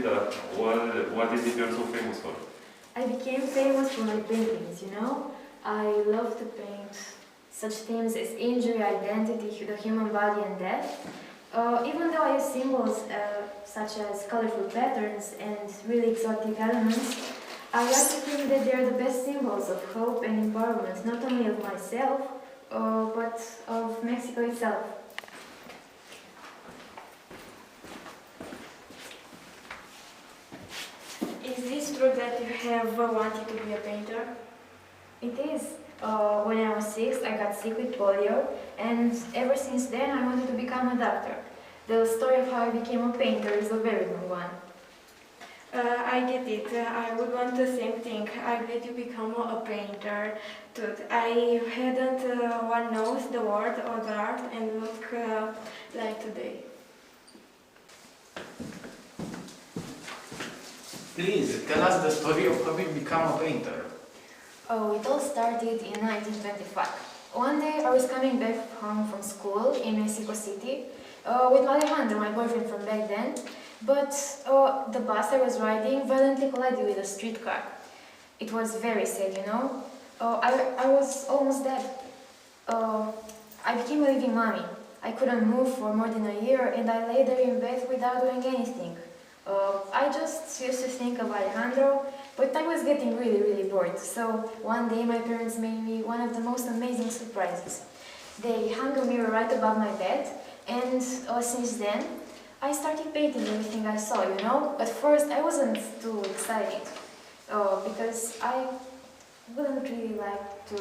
Frida, what is it you're so famous for? I became famous for my paintings, you know? I love to paint such themes as injury, identity, the human body and death. Even though I use symbols such as colorful patterns and really exotic elements, I like to think that they are the best symbols of hope and empowerment, not only of myself, but of Mexico itself. Is this true that you have wanted to be a painter? It is. When I was 6, I got sick with polio, and ever since then I wanted to become a doctor. The story of how I became a painter is a very long one. I get it. I would want the same thing. I glad you become a painter. Too. I hadn't one knows the word or the art and look like today. Please, tell us the story of how you become a painter. Oh, it all started in 1925. One day I was coming back home from school in Mexico City with Alejandro, my boyfriend from back then, but the bus I was riding violently collided with a streetcar. It was very sad, you know. I was almost dead. I became a living mummy. I couldn't move for more than a year and I lay there in bed without doing anything. I just used to think of Alejandro, but I was getting really bored. So one day my parents made me one of the most amazing surprises. They hung a mirror right above my bed, and since then I started painting everything I saw, you know. At first I wasn't too excited, because I wouldn't really like to,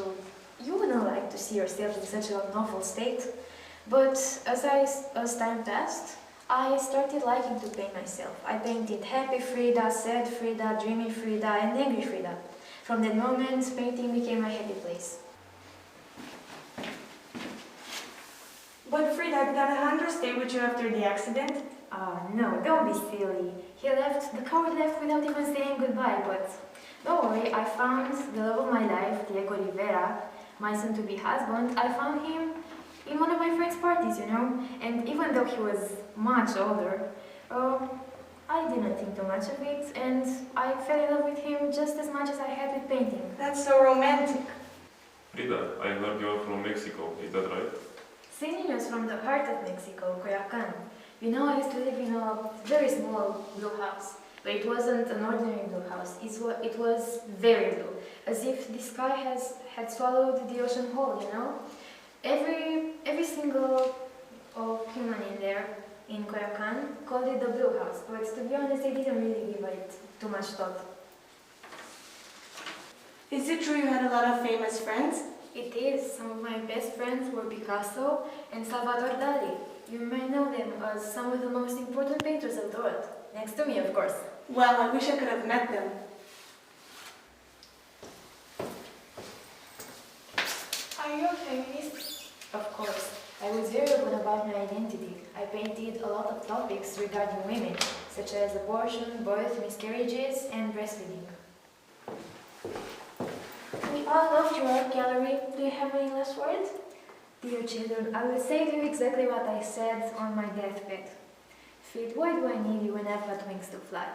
you wouldn't like to see yourself in such an awful state. But as time passed, I started liking to paint myself. I painted happy Frida, sad Frida, dreamy Frida, and angry Frida. From that moment, painting became my happy place. But Frida, did Alejandro stay with you after the accident? No, don't be silly. The coward left without even saying goodbye, but don't worry, I found the love of my life, Diego Rivera, my soon-to-be husband. I found him in one of my friend's parties, you know, and even though he was much older, I didn't think too much of it, and I fell in love with him just as much as I had with painting. That's so romantic. Frida, I heard you're from Mexico, is that right? Singing is from the heart of Mexico, Greceanu. You know, I used to live in a very small blue house, but it wasn't an ordinary blue house. It was very blue, as if the sky had swallowed the ocean whole, you know? Every single human in there, in Greceanu, called it the Blue House, but to be honest, I didn't really give it too much thought. Is it true you had a lot of famous friends? It is. Some of my best friends were Picasso and Salvador Dali. You may know them as some of the most important painters of the world. Next to me, of course. Well, I wish I could have met them. Are you a feminist? Of course. I was very open about my identity. I painted a lot of topics regarding women, such as abortion, birth, miscarriages, and breastfeeding. We all loved your art gallery. Do you have any last words? Dear children, I will say to you exactly what I said on my deathbed. Feet, why do I need you when I've got wings to fly?